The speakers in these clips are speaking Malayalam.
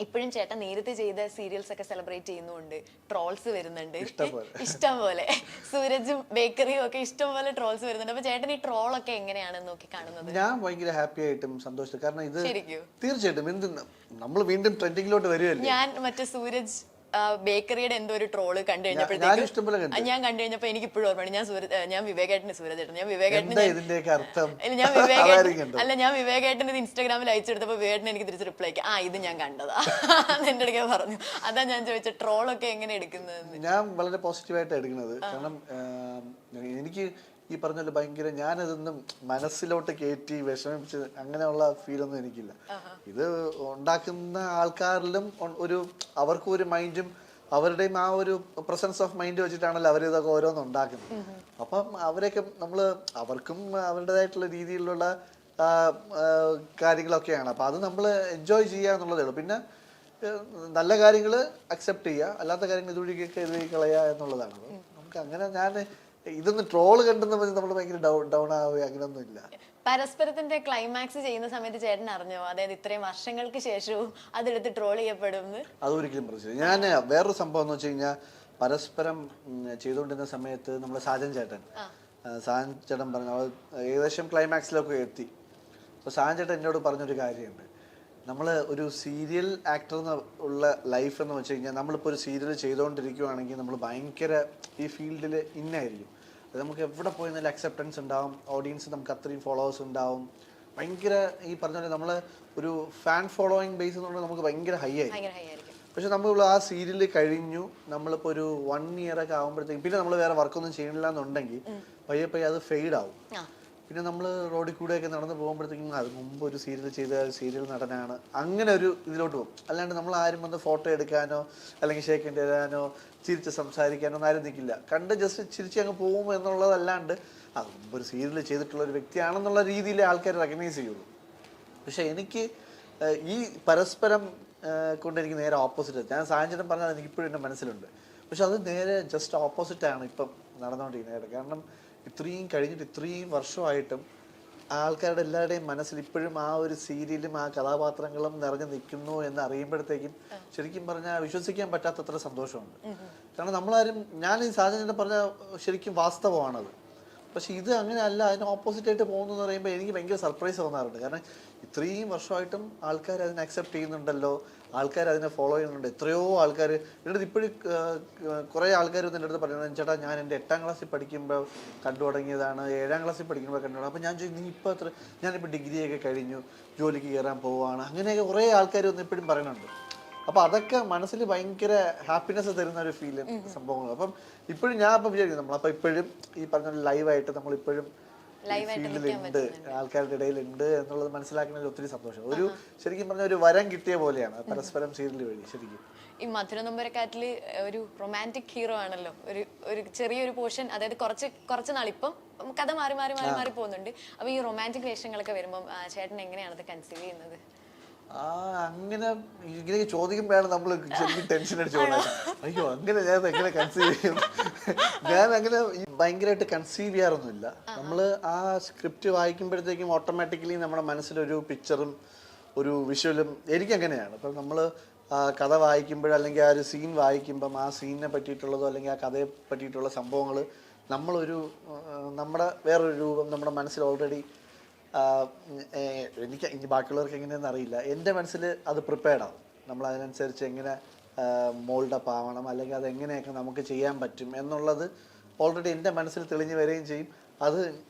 ഇപ്പോഴും ചേട്ടൻ നേരത്തെ ചെയ്ത സീരിയൽസ് ഒക്കെ സെലിബ്രേറ്റ് ചെയ്യുന്നുണ്ട്, ട്രോൾസ് വരുന്നുണ്ട് ഇഷ്ടം പോലെ. സൂരജും ബേക്കറിയും ഒക്കെ ഇഷ്ടം പോലെ ട്രോൾസ് വരുന്നുണ്ട്. അപ്പൊ ചേട്ടൻ ഈ ട്രോളൊക്കെ എങ്ങനെയാണ് നോക്കി കാണുന്നത്? ഞാൻ ഭയങ്കര ഹാപ്പി ആയിട്ടും സന്തോഷം. കാരണം ഇത് തീർച്ചയായിട്ടും എന്ത് നമ്മൾ വീണ്ടും ട്രെൻഡിങ്ങിലോട്ട് വരുമല്ലേ. ഞാൻ മറ്റേ സൂരജ് ബേക്കറിയുടെ എന്തോ ഒരു ട്രോള് കണ്ടു കഴിഞ്ഞപ്പോഴത്തേക്കും ഞാൻ കണ്ടു കഴിഞ്ഞപ്പോ എനിക്ക് ഇപ്പോഴും ഓർമ്മയാണ്. ഞാൻ വിവേകേട്ടന് സൂരജ് ഞാൻ വിവേകേട്ടന് ഞാൻ വിവേകേട്ടൻ ഇത് ഇൻസ്റ്റാഗ്രാമിൽ അയച്ചെടുത്തപ്പോ വിവേകേട്ടൻ എനിക്ക് തിരിച്ച് റിപ്ലൈ ഇത് ഞാൻ കണ്ടതാ എന്റെ അടുക്ക പറഞ്ഞു. അതാ ഞാൻ ചോദിച്ച ട്രോളൊക്കെ എങ്ങനെ എടുക്കുന്നത്. ഞാൻ വളരെ പോസിറ്റീവായിട്ട് എടുക്കുന്നത്. കാരണം എനിക്ക് ഈ പറഞ്ഞ ഭയങ്കര ഞാനതൊന്നും മനസ്സിലോട്ട് കയറ്റി വിഷമിച്ച് അങ്ങനെയുള്ള ഫീലൊന്നും എനിക്കില്ല. ഇത് ഉണ്ടാക്കുന്ന ആൾക്കാരിലും ഒരു അവർക്കും ഒരു മൈൻഡും അവരുടെയും ആ ഒരു പ്രസൻസ് ഓഫ് മൈൻഡ് വെച്ചിട്ടാണല്ലോ അവരിതൊക്കെ ഓരോന്നും ഉണ്ടാക്കുന്നത്. അപ്പം അവരെയൊക്കെ അവർക്കും അവരുടേതായിട്ടുള്ള രീതിയിലുള്ള കാര്യങ്ങളൊക്കെയാണ്. അപ്പം അത് നമ്മൾ എൻജോയ് ചെയ്യുക എന്നുള്ളതേ ഉള്ളൂ. പിന്നെ നല്ല കാര്യങ്ങൾ അക്സെപ്റ്റ് ചെയ്യുക, അല്ലാത്ത കാര്യങ്ങൾ ഇതുവഴിക്കൊക്കെ എഴുതി കളയുക എന്നുള്ളതാണ്. നമുക്ക് അങ്ങനെ ഞാൻ ഇതൊന്ന് ട്രോള് കണ്ടെന്ന് പറഞ്ഞ് നമ്മൾ ഭയങ്കര ഡൗൺ ആവുക അങ്ങനെയൊന്നും ഇല്ല. പരസ്പരത്തിന്റെ ക്ലൈമാക്സ് ചെയ്യുന്ന സമയത്ത് ചേട്ടൻ അറിഞ്ഞോ, അതായത് ഇത്രയും വർഷങ്ങൾക്ക് ശേഷവും അതെടുത്ത് ട്രോൾ ചെയ്യപ്പെടും? അതൊരിക്കലും പ്രശ്നം. ഞാൻ വേറൊരു സംഭവം എന്ന് വെച്ച് കഴിഞ്ഞാൽ, പരസ്പരം ചെയ്തുകൊണ്ടിരുന്ന സമയത്ത് നമ്മുടെ സാജൻ ചേട്ടൻ പറഞ്ഞു ഏകദേശം ക്ലൈമാക്സിലൊക്കെ എത്തി. അപ്പോൾ സാജൻ ചേട്ടൻ എന്നോട് പറഞ്ഞൊരു കാര്യമുണ്ട്. നമ്മൾ ഒരു സീരിയൽ ആക്ടർ ഉള്ള ലൈഫ് എന്ന് വെച്ച് കഴിഞ്ഞാൽ, നമ്മളിപ്പോൾ ഒരു സീരിയൽ ചെയ്തുകൊണ്ടിരിക്കുകയാണെങ്കിൽ നമ്മൾ ഭയങ്കര ഈ ഫീൽഡിൽ ഇന്നായിരിക്കും. അത് നമുക്ക് എവിടെ പോയി നല്ല അക്സെപ്റ്റൻസ് ഉണ്ടാവും, ഓഡിയൻസ് നമുക്ക് അത്രയും ഫോളോവേഴ്സ് ഉണ്ടാവും, ഭയങ്കര ഈ പറഞ്ഞ പോലെ നമ്മൾ ഒരു ഫാൻ ഫോളോയിങ് ബേസ് എന്ന് പറഞ്ഞാൽ നമുക്ക് ഭയങ്കര ഹൈ ആയിരിക്കും. പക്ഷെ നമ്മൾ ആ സീരിയൽ കഴിഞ്ഞു, നമ്മളിപ്പോൾ ഒരു 1 year ഒക്കെ ആകുമ്പോഴത്തേക്കും പിന്നെ നമ്മൾ വേറെ വർക്കൊന്നും ചെയ്യണില്ല എന്നുണ്ടെങ്കിൽ പയ്യെ അത് ഫെയ്ഡ് ആവും. പിന്നെ നമ്മൾ റോഡിൽ കൂടെയൊക്കെ നടന്ന് പോകുമ്പോഴത്തേക്കും അത് മുമ്പ് ഒരു സീരിയൽ ചെയ്ത സീരിയൽ നടനാണ് അങ്ങനെ ഒരു ഇതിലോട്ട് പോകും. അല്ലാണ്ട് നമ്മൾ ആരും വന്ന് ഫോട്ടോ എടുക്കാനോ അല്ലെങ്കിൽ ഷേക്ക് ഹാൻഡ് തരാനോ ചിരിച്ച് സംസാരിക്കാനോ ഒന്നും ആരും നിൽക്കില്ല. കണ്ട് ജസ്റ്റ് ചിരിച്ച് അങ്ങ് പോകും എന്നുള്ളതല്ലാണ്ട് അത് മുമ്പ് ഒരു സീരിയൽ ചെയ്തിട്ടുള്ള ഒരു വ്യക്തിയാണെന്നുള്ള രീതിയിൽ ആൾക്കാർ റെക്കഗ്നൈസ് ചെയ്യുള്ളൂ. പക്ഷെ എനിക്ക് ഈ പരസ്പരം കൊണ്ട് എനിക്ക് നേരെ ഓപ്പോസിറ്റ്. ഞാൻ സാഹചര്യം പറഞ്ഞാൽ എനിക്കിപ്പോഴും എൻ്റെ മനസ്സിലുണ്ട്. പക്ഷെ അത് നേരെ ജസ്റ്റ് ഓപ്പോസിറ്റാണ് ഇപ്പം നടന്നുകൊണ്ടിരിക്കുന്നത്. കാരണം ഇത്രയും കഴിഞ്ഞിട്ട് ഇത്രയും വർഷമായിട്ടും ആൾക്കാരുടെ എല്ലാവരുടെയും മനസ്സിൽ ഇപ്പോഴും ആ ഒരു സീരിയലും ആ കഥാപാത്രങ്ങളും നിറഞ്ഞു നിൽക്കുന്നു എന്ന് അറിയുമ്പോഴത്തേക്കും ശരിക്കും പറഞ്ഞാൽ വിശ്വസിക്കാൻ പറ്റാത്തത്ര സന്തോഷമുണ്ട്. കാരണം നമ്മളാരും, ഞാൻ ഈ സാഹചര്യം പറഞ്ഞ ശരിക്കും വാസ്തവമാണത്. പക്ഷെ ഇത് അങ്ങനെ അല്ല, അതിന് ഓപ്പോസിറ്റായിട്ട് പോകുന്നു എന്ന് പറയുമ്പോൾ എനിക്ക് ഭയങ്കര സർപ്രൈസ് തോന്നാറുണ്ട്. കാരണം ഇത്രയും വർഷമായിട്ടും ആൾക്കാർ അതിനെ അക്സെപ്റ്റ് ചെയ്യുന്നുണ്ടല്ലോ, ആൾക്കാർ അതിനെ ഫോളോ ചെയ്യുന്നുണ്ട്. എത്രയോ ആൾക്കാർ എൻ്റെ അടുത്ത് ഇപ്പോഴും കുറേ ആൾക്കാർ എൻ്റെ അടുത്ത് പറയുന്നത്, ചേട്ടാ ഞാൻ എൻ്റെ 8ാം ക്ലാസ്സിൽ പഠിക്കുമ്പോൾ കണ്ടു തുടങ്ങിയതാണ്, 7ാം ക്ലാസ്സിൽ പഠിക്കുമ്പോൾ കണ്ടു. അപ്പോൾ ഞാൻ ചോദിച്ചു, നീ ഇപ്പോൾ ഞാനിപ്പോൾ ഡിഗ്രിയൊക്കെ കഴിഞ്ഞു, ജോലിക്ക് കയറാൻ പോവുകയാണ്, അങ്ങനെയൊക്കെ കുറേ ആൾക്കാർ വന്ന് ഇപ്പോഴും പറയുന്നുണ്ട്. അപ്പോൾ അതൊക്കെ മനസ്സിൽ ഭയങ്കര ഹാപ്പിനെസ് തരുന്ന ഒരു ഫീലും സംഭവങ്ങൾ. അപ്പം ഇപ്പോഴും ഞാൻ ഇപ്പം വിചാരിക്കുന്നു നമ്മളപ്പോൾ ഇപ്പോഴും ഈ പറഞ്ഞ ലൈവായിട്ട് നമ്മളിപ്പോഴും ഫീൽഡിലുണ്ട്, ആൾക്കാരുടെ ഇടയിലുണ്ട് എന്നുള്ളത് മനസ്സിലാക്കുന്നതിൽ ഒത്തിരി സന്തോഷം. ഒരു ശരിക്കും പറഞ്ഞ ഒരു വരം കിട്ടിയ പോലെയാണ് പരസ്പരം സീരിയൽ വഴി. ശരിക്കും ഈ മധുര നൊമ്പരക്കാറ്റില് ഒരു റൊമാൻറ്റിക് ഹീറോ ആണല്ലോ, ഒരു ചെറിയൊരു പോർഷൻ, അതായത് കുറച്ച് നാളിപ്പം കഥ മാറി പോകുന്നുണ്ട്. അപ്പൊ ഈ റൊമാൻറ്റിക് വേഷങ്ങളൊക്കെ വരുമ്പോൾ ചേട്ടൻ എങ്ങനെയാണ് അത് കൺസീവ് ചെയ്യുന്നത്? അങ്ങനെ ഇങ്ങനെ ചോദിക്കുമ്പോഴാണ് നമ്മൾ ശരിക്കും ടെൻഷൻ അടിച്ചു പോകുന്നത്. അയ്യോ അങ്ങനെ ഞാൻ എങ്ങനെ കൺസീവ് ചെയ്യും? ഞാൻ അങ്ങനെ ഭയങ്കരമായിട്ട് കൺസീവ് ചെയ്യാറൊന്നുമില്ല. നമ്മൾ ആ സ്ക്രിപ്റ്റ് വായിക്കുമ്പോഴത്തേക്കും ഓട്ടോമാറ്റിക്കലി നമ്മുടെ മനസ്സിലൊരു പിക്ചറും ഒരു വിഷ്വലും എനിക്കങ്ങനെയാണ്. ഇപ്പം നമ്മൾ കഥ വായിക്കുമ്പോൾ അല്ലെങ്കിൽ ആ ഒരു സീൻ വായിക്കുമ്പം ആ സീനിനെ പറ്റിയിട്ടുള്ളതോ അല്ലെങ്കിൽ ആ കഥയെ പറ്റിയിട്ടുള്ള സംഭവങ്ങൾ നമ്മുടെ വേറൊരു രൂപം നമ്മുടെ മനസ്സിൽ ഓൾറെഡി, എനിക്ക് ഇനി ബാക്കിയുള്ളവർക്ക് എങ്ങനെയെന്ന് അറിയില്ല, എൻ്റെ മനസ്സിൽ അത് പ്രിപ്പയർഡ് ആവും. നമ്മൾ അതിനനുസരിച്ച് എങ്ങനെ മോൾഡപ്പ് ആവണം അല്ലെങ്കിൽ അത് എങ്ങനെയൊക്കെ നമുക്ക് ചെയ്യാൻ പറ്റും എന്നുള്ളത് ഓൾറെഡി എൻ്റെ മനസ്സിൽ തെളിഞ്ഞു വരികയും ചെയ്യും. അത്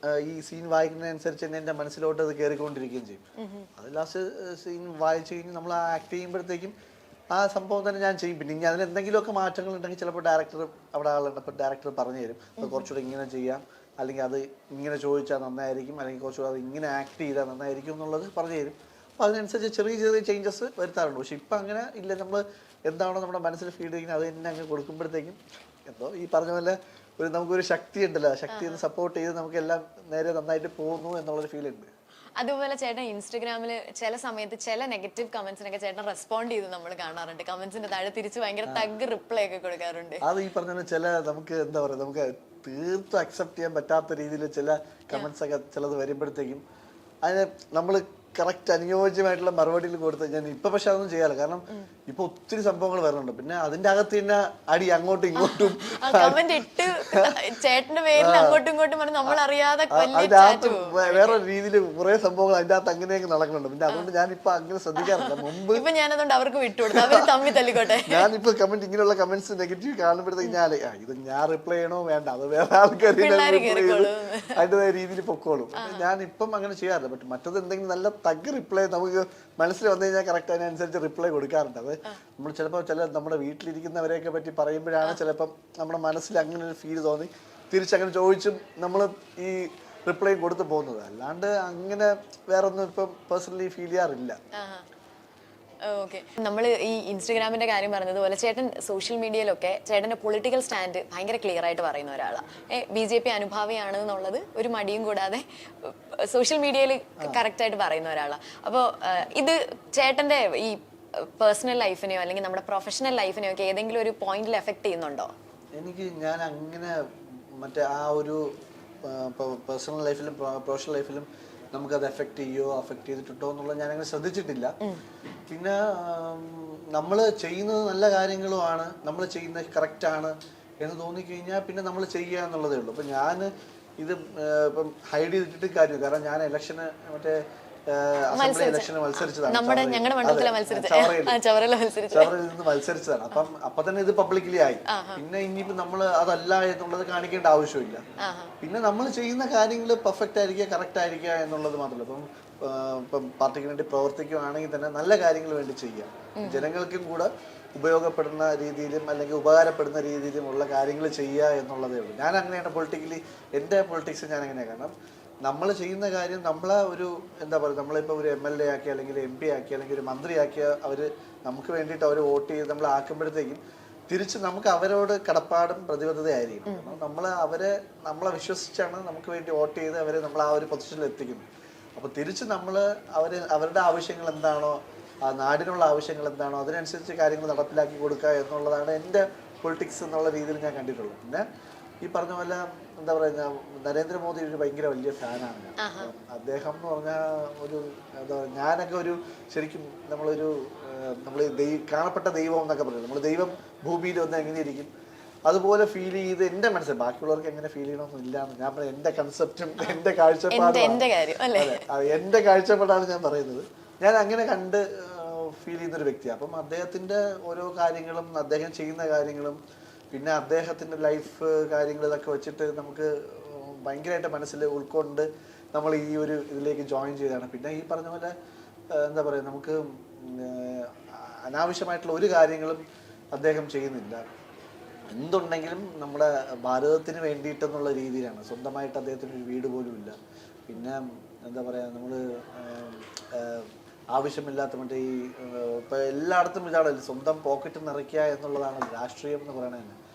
ഈ സീൻ വായിക്കുന്നതനുസരിച്ച് തന്നെ എൻ്റെ മനസ്സിലോട്ട് അത് കയറിക്കൊണ്ടിരിക്കുകയും ചെയ്യും. അത് ലാസ്റ്റ് സീൻ വായിച്ചു കഴിഞ്ഞ് നമ്മൾ ആക്ട് ചെയ്യുമ്പോഴത്തേക്കും ആ സംഭവം തന്നെ ഞാൻ ചെയ്യും. പിന്നെ ഇനി അതിന് എന്തെങ്കിലുമൊക്കെ മാറ്റങ്ങൾ ഉണ്ടെങ്കിൽ ചിലപ്പോൾ ഡയറക്ടർ അവിടെ ആളുണ്ട്, അപ്പോൾ ഡയറക്ടർ പറഞ്ഞു തരും അത് കുറച്ചുകൂടെ ഇങ്ങനെ ചെയ്യാം, അല്ലെങ്കിൽ അത് ഇങ്ങനെ ചോദിച്ചാൽ നന്നായിരിക്കും, അല്ലെങ്കിൽ കുറച്ചുകൂടെ അത് ഇങ്ങനെ ആക്ട് ചെയ്താൽ നന്നായിരിക്കും എന്നുള്ളത് പറഞ്ഞു തരും. അപ്പോൾ അതിനനുസരിച്ച് ചെറിയ ചെറിയ ചേഞ്ചസ് വരുത്താറുണ്ട്. പക്ഷെ ഇപ്പം അങ്ങനെ ഇല്ല. നമ്മൾ എന്താണോ നമ്മുടെ മനസ്സിൽ ഫീൽ ചെയ്യുന്നത് അത് തന്നെ അങ്ങ് കൊടുക്കുമ്പോഴത്തേക്കും എന്തോ ഈ പറഞ്ഞ പോലെ നമുക്കൊരു ശക്തി ഉണ്ടല്ലോ, ശക്തി ഒന്ന് സപ്പോർട്ട് ചെയ്ത് നമുക്കെല്ലാം നേരെ നന്നായിട്ട് പോകുന്നു എന്നുള്ളൊരു ഫീൽ ഉണ്ട്. അതുപോലെ ചേട്ടൻ ഇൻസ്റ്റഗ്രാമിൽ ചില സമയത്ത് ചില നെഗറ്റീവ് കമന്റ്സിനൊക്കെ ചേട്ടൻ റെസ്പോണ്ട് ചെയ്ത് നമ്മൾ കാണാറുണ്ട്. കമന്റ്സിന്റെ താഴെ തിരിച്ച് ഭയങ്കര തഗ് റിപ്ലൈ ഒക്കെ കൊടുക്കാറുണ്ട്. അത് ഈ പറഞ്ഞ ചില നമുക്ക് എന്താ പറയുക, നമുക്ക് തീർത്തും അക്സെപ്റ്റ് ചെയ്യാൻ പറ്റാത്ത രീതിയിൽ ചില കമന്റ്സ് ഒക്കെ ചിലത് വരുമ്പോഴത്തേക്കും അതിന് നമ്മൾ കറക്റ്റ് അനുയോജ്യമായിട്ടുള്ള മറുപടിയിൽ കൊടുത്ത് ഞാൻ ഇപ്പൊ പക്ഷെ അതൊന്നും ചെയ്യാറില്ല. കാരണം ഇപ്പൊ ഒത്തിരി സംഭവങ്ങൾ വരുന്നുണ്ട്. പിന്നെ അതിന്റെ അകത്ത് തന്നെ അടി അങ്ങോട്ടും ഇങ്ങോട്ടും കമന്റ് ഇട്ട് ചേട്ടന്റെ പേരിൽ അങ്ങോട്ടും ഇങ്ങോട്ടും പറഞ്ഞ് നമ്മൾ അറിയാതെ അതിന്റെ അകത്ത് വേറെ രീതിയിൽ കുറെ സംഭവങ്ങൾ അതിന്റെ അകത്ത് അങ്ങനെയൊക്കെ നടക്കുന്നുണ്ട്. പിന്നെ അതുകൊണ്ട് ഞാനിപ്പോ അങ്ങനെ ശ്രദ്ധിക്കാറില്ല. മുമ്പ് ഇപ്പൊ ഞാൻ അതുകൊണ്ട് അവർക്ക് വിട്ടുകൊടുത്തു, അവര് തമ്മി തല്ലിക്കോട്ടെ. ഞാനിപ്പോ കമന്റ് ഇങ്ങനെയുള്ള കമന്റ്സ് നെഗറ്റീവ് കാണുമ്പോഴത്തേക്ക് ഞാൻ ഇത് ഞാൻ റിപ്ലൈ ചെയ്യണോ വേണ്ട, അത് വേറെ ആൾക്കാർ അതിൻ്റെതായ രീതിയിൽ പൊക്കോളും. ഞാൻ ഇപ്പം അങ്ങനെ ചെയ്യാറില്ല. ബട്ട് മറ്റത് എന്തെങ്കിലും നല്ല തഗ് റിപ്ലൈ നമുക്ക് മനസ്സിൽ വന്നു കഴിഞ്ഞാൽ കറക്റ്റ് അതിനനുസരിച്ച് റിപ്ലൈ കൊടുക്കാറുണ്ട്. അത് നമ്മൾ ചിലപ്പോൾ നമ്മുടെ വീട്ടിലിരിക്കുന്നവരെയൊക്കെ പറ്റി പറയുമ്പോഴാണ് ചിലപ്പം നമ്മുടെ മനസ്സിൽ അങ്ങനെ ഒരു ഫീൽ തോന്നി തിരിച്ചങ്ങനെ ചോദിച്ചും നമ്മൾ ഈ റിപ്ലൈ കൊടുത്തു പോകുന്നത്. അല്ലാണ്ട് അങ്ങനെ വേറെ ഒന്നും ഇപ്പം പേഴ്സണലി ഫീൽ ചെയ്യാറില്ല. ഓക്കെ, നമ്മൾ ഈ ഇൻസ്റ്റഗ്രാമിന്റെ കാര്യം പറഞ്ഞതുപോലെ ചേട്ടൻ സോഷ്യൽ മീഡിയയിലൊക്കെ ചേട്ടന്റെ പൊളിറ്റിക്കൽ സ്റ്റാൻഡ് ഭയങ്കര ക്ലിയർ ആയിട്ട് പറയുന്ന ഒരാളാണ്. BJP അനുഭാവിയാണ് എന്നുള്ളത് ഒരു മടിയും കൂടാതെ സോഷ്യൽ മീഡിയയിൽ കറക്റ്റ് ആയിട്ട് പറയുന്ന ഒരാളാണ്. അപ്പോൾ ഇത് ചേട്ടന്റെ ഈ പേഴ്സണൽ ലൈഫിനെയോ അല്ലെങ്കിൽ നമ്മുടെ പ്രൊഫഷണൽ ലൈഫിനെയോ ഒക്കെ ഏതെങ്കിലും ഒരു പോയിന്റിൽ എഫക്ട് ചെയ്യുന്നുണ്ടോ? ഞാൻ അങ്ങനെ മറ്റേ ആ ഒരു പേഴ്സണൽ ലൈഫിലും പ്രൊഫഷണൽ ലൈഫിലും നമുക്കത് അഫക്റ്റ് ചെയ്തിട്ടുണ്ടോ എന്നുള്ളത് ഞാനങ്ങനെ ശ്രദ്ധിച്ചിട്ടില്ല. പിന്നെ നമ്മൾ ചെയ്യുന്നത് നല്ല കാര്യങ്ങളുമാണ്, നമ്മൾ ചെയ്യുന്നത് കറക്റ്റാണ് എന്ന് തോന്നിക്കഴിഞ്ഞാൽ പിന്നെ നമ്മൾ ചെയ്യുക എന്നുള്ളതേ ഉള്ളൂ. അപ്പം ഞാൻ ഇത് ഇപ്പം ഹൈഡ് ചെയ്തിട്ട് കാര്യം, കാരണം ഞാൻ ഇലക്ഷന് മറ്റേ അസംബ്ലി ഇലക്ഷന് മത്സരിച്ചതാണ്, ചവറയിൽ നിന്ന് മത്സരിച്ചതാണ്. അപ്പൊ തന്നെ ഇത് പബ്ലിക്കലി ആയി. പിന്നെ ഇനിയിപ്പോ നമ്മൾ അതല്ല എന്നുള്ളത് കാണിക്കേണ്ട ആവശ്യമില്ല. പിന്നെ നമ്മൾ ചെയ്യുന്ന കാര്യങ്ങൾ പെർഫെക്റ്റ് ആയിരിക്കുക, കറക്റ്റ് ആയിരിക്കുക എന്നുള്ളത് മാത്രമല്ല. ഇപ്പം പാർട്ടിക്ക് വേണ്ടി പ്രവർത്തിക്കുകയാണെങ്കിൽ തന്നെ നല്ല കാര്യങ്ങൾ വേണ്ടി ചെയ്യാം, ജനങ്ങൾക്കും കൂടെ ഉപയോഗപ്പെടുന്ന രീതിയിലും അല്ലെങ്കിൽ ഉപകാരപ്പെടുന്ന രീതിയിലുമുള്ള കാര്യങ്ങൾ ചെയ്യുക എന്നുള്ളതേ ഉള്ളൂ. ഞാൻ അങ്ങനെയാണ് പൊളിറ്റിക്കലി, എൻ്റെ പൊളിറ്റിക്സ് ഞാൻ അങ്ങനെയാണ്. കാരണം നമ്മൾ ചെയ്യുന്ന കാര്യം നമ്മളെ ഒരു എന്താ പറയുക, നമ്മളിപ്പോൾ ഒരു MLA ആക്കി അല്ലെങ്കിൽ MP ആക്കി അല്ലെങ്കിൽ ഒരു മന്ത്രിയാക്കിയ അവർ നമുക്ക് വേണ്ടിയിട്ട് അവർ വോട്ട് ചെയ്ത് നമ്മൾ ആക്കുമ്പോഴത്തേക്കും തിരിച്ച് നമുക്ക് അവരോട് കടപ്പാടും പ്രതിബദ്ധതയായിരിക്കും. നമ്മളെ വിശ്വസിച്ചാണ് നമുക്ക് വേണ്ടി വോട്ട് ചെയ്ത് അവരെ നമ്മൾ ആ ഒരു പൊസിഷനിൽ എത്തിക്കുന്നത്. അപ്പോൾ തിരിച്ച് അവരുടെ ആവശ്യങ്ങൾ എന്താണോ, ആ നാടിനുള്ള ആവശ്യങ്ങൾ എന്താണോ അതിനനുസരിച്ച് കാര്യങ്ങൾ നടപ്പിലാക്കി കൊടുക്കുക എന്നുള്ളതാണ് എൻ്റെ പൊളിറ്റിക്സ് എന്നുള്ള രീതിയിൽ ഞാൻ കണ്ടിട്ടുള്ളത്. പിന്നെ ഈ പറഞ്ഞ പോലെ എന്താ പറയുക, നരേന്ദ്രമോദി ഒരു ഭയങ്കര വലിയ ഫാനാണ് ഞാൻ. അദ്ദേഹം എന്ന് പറഞ്ഞാൽ ഒരു എന്താ പറയുക, ഞാനൊക്കെ ഒരു ശരിക്കും നമ്മൾ കാണപ്പെട്ട ദൈവം എന്നൊക്കെ പറയുന്നത്, നമ്മൾ ദൈവം ഭൂമിയിൽ വന്ന് എങ്ങനെ ഇരിക്കും അതുപോലെ ഫീൽ ചെയ്ത് എൻ്റെ മനസ്സിൽ, ബാക്കിയുള്ളവർക്ക് എങ്ങനെ ഫീൽ ചെയ്യണമെന്നും ഇല്ലാന്ന് ഞാൻ പറയാം. എൻ്റെ കൺസെപ്റ്റും എൻ്റെ കാഴ്ചപ്പാടും എൻ്റെ കാഴ്ചപ്പാടാണ് ഞാൻ പറയുന്നത്. ഞാൻ അങ്ങനെ കണ്ട് ഫീൽ ചെയ്യുന്നൊരു വ്യക്തിയാണ്. അപ്പം അദ്ദേഹത്തിൻ്റെ ഓരോ കാര്യങ്ങളും അദ്ദേഹം ചെയ്യുന്ന കാര്യങ്ങളും പിന്നെ അദ്ദേഹത്തിൻ്റെ ലൈഫ് കാര്യങ്ങൾ ഇതൊക്കെ വെച്ചിട്ട് നമുക്ക് ഭയങ്കരമായിട്ട് മനസ്സിൽ ഉൾക്കൊണ്ട് നമ്മൾ ഈ ഒരു ഇതിലേക്ക് ജോയിൻ ചെയ്തതാണ്. പിന്നെ ഈ പറഞ്ഞ പോലെ എന്താ പറയുക, നമുക്ക് അനാവശ്യമായിട്ടുള്ള ഒരു കാര്യങ്ങളും അദ്ദേഹം ചെയ്യുന്നില്ല. എന്തുണ്ടെങ്കിലും നമ്മുടെ ഭാരതത്തിന് വേണ്ടിയിട്ടെന്നുള്ള രീതിയിലാണ്. സ്വന്തമായിട്ട് അദ്ദേഹത്തിന് ഒരു വീട് പോലും ഇല്ല. പിന്നെ എന്താ പറയുക, നമ്മൾ ആവശ്യമില്ലാത്ത മറ്റേ ഈ ഇപ്പം എല്ലായിടത്തും ഇതാണല്ലോ, സ്വന്തം പോക്കറ്റ് നിറയ്ക്കുക എന്നുള്ളതാണ് രാഷ്ട്രീയം എന്ന് പറയണത്.